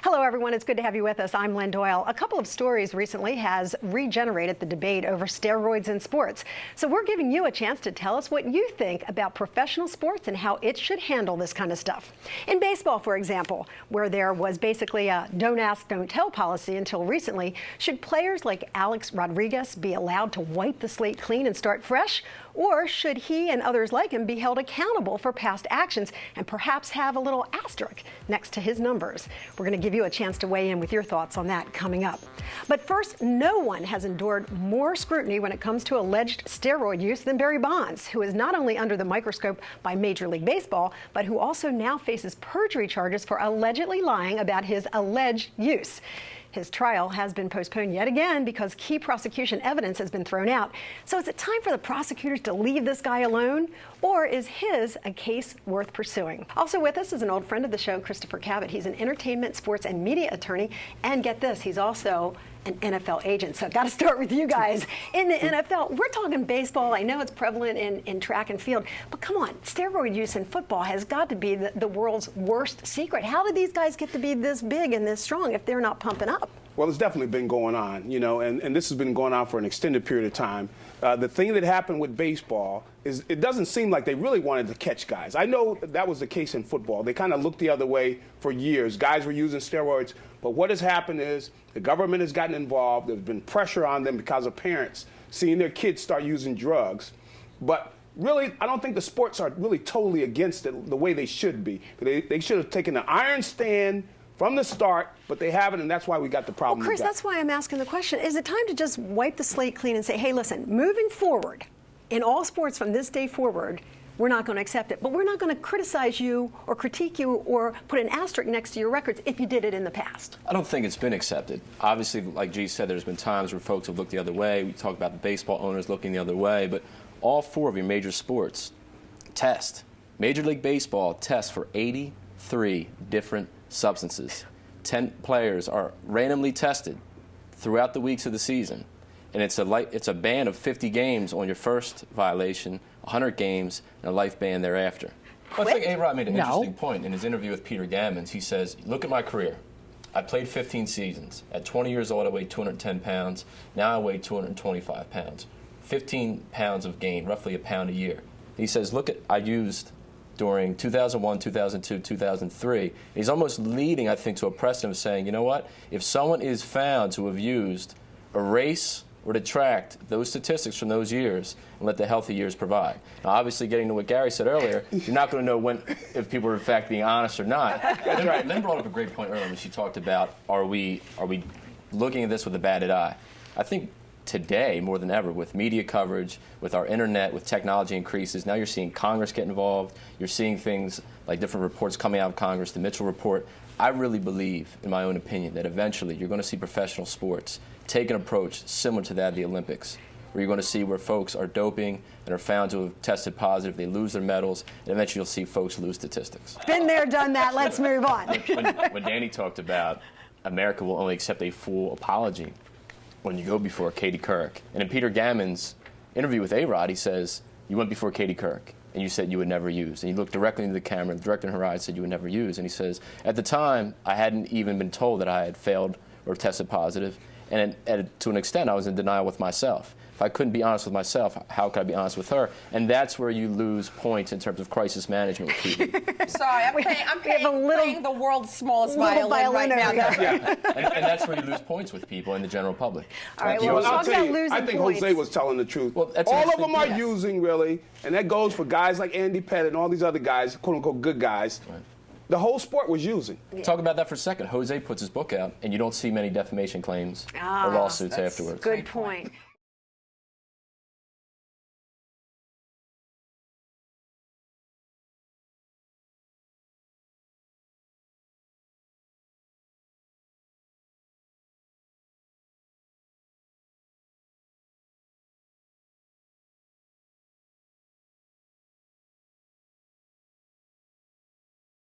Hello, everyone. It's good to have you with us. I'm Lynn Doyle. A couple of stories recently has regenerated the debate over steroids in sports. So we're giving you a chance to tell us what you think about professional sports and how it should handle this kind of stuff. In baseball, for example, where there was basically a don't ask, don't tell policy until recently, should players like Alex Rodriguez be allowed to wipe the slate clean and start fresh? Or should he and others like him be held accountable for past actions and perhaps have a little asterisk next to his numbers? We're going to give you a chance to weigh in with your thoughts on that coming up. But first, no one has endured more scrutiny when it comes to alleged steroid use than Barry Bonds, who is not only under the microscope by Major League Baseball, but who also now faces perjury charges for allegedly lying about his alleged use. His trial has been postponed yet again because key prosecution evidence has been thrown out. So is it time for the prosecutors to leave this guy alone? Or is his a case worth pursuing? Also with us is an old friend of the show, Christopher Cabott. He's an entertainment, sports, and media attorney. And get this, he's also an NFL agent. So I've got to start with you guys. In the NFL, we're talking baseball. I know it's prevalent in track and field. But come on, steroid use in football has got to be the world's worst secret. How did these guys get to be this big and this strong if they're not pumping up? Well, it's definitely been going on, and this has been going on for an extended period of time. The thing that happened with baseball is it doesn't seem like they really wanted to catch guys. I know that was the case in football. They kind of looked the other way for years. Guys were using steroids, but what has happened is the government has gotten involved. There's been pressure on them because of parents seeing their kids start using drugs. But really, I don't think the sports are really totally against it the way they should be. They should have taken an iron stand from the start, but they haven't, and that's why we got the problem. Well, Chris, that's why I'm asking the question. Is it time to just wipe the slate clean and say, hey, listen, moving forward, in all sports from this day forward, we're not going to accept it, but we're not going to criticize you or critique you or put an asterisk next to your records if you did it in the past? I don't think it's been accepted. Obviously, like G said, there's been times where folks have looked the other way. We talk about the baseball owners looking the other way, but all four of your major sports test. Major League Baseball tests for 83 different substances. 10 players are randomly tested throughout the weeks of the season, and it's a ban of 50 games on your first violation, 100 games, and a life ban thereafter. Well, I think A-Rod made an interesting point in his interview with Peter Gammons. He says, look at my career. I played 15 seasons. At 20 years old, I weighed 210 pounds. Now I weigh 225 pounds. 15 pounds of gain, roughly a pound a year. He says, look at, I used during 2001, 2002, 2003. He's almost leading, I think, to a precedent of saying, you know what, if someone is found to have used, erase or detract those statistics from those years and let the healthy years provide. Now, obviously, getting to what Gary said earlier, you're not going to know if people are in fact being honest or not. That's right. Lynn brought up a great point earlier when she talked about, are we looking at this with a batted eye? I think today, more than ever, with media coverage, with our internet, with technology increases, now you're seeing Congress get involved. You're seeing things like different reports coming out of Congress, the Mitchell report. I really believe, in my own opinion, that eventually you're going to see professional sports take an approach similar to that of the Olympics, where you're going to see where folks are doping and are found to have tested positive, they lose their medals, and eventually you'll see folks lose statistics. Been there, done that. Let's move on. When Danny talked about America will only accept a full apology when you go before Katie Couric. And in Peter Gammons' interview with A-Rod, he says, you went before Katie Couric, and you said you would never use. And he looked directly into the camera, directly in her eyes, said you would never use. And he says, at the time, I hadn't even been told that I had failed or tested positive. And to an extent, I was in denial with myself. If I couldn't be honest with myself, how could I be honest with her? And that's where you lose points in terms of crisis management with people. Sorry, I'm playing the world's smallest violin right now. Yeah. And that's where you lose points with people in the general public. All right, well, I'll tell you, I think points. Jose was telling the truth. Well, all of them are using, really, and that goes for guys like Andy Pettit and all these other guys, quote-unquote good guys. Right. The whole sport was using. Yeah. Talk about that for a second. Jose puts his book out, and you don't see many defamation claims or lawsuits afterwards. Good point.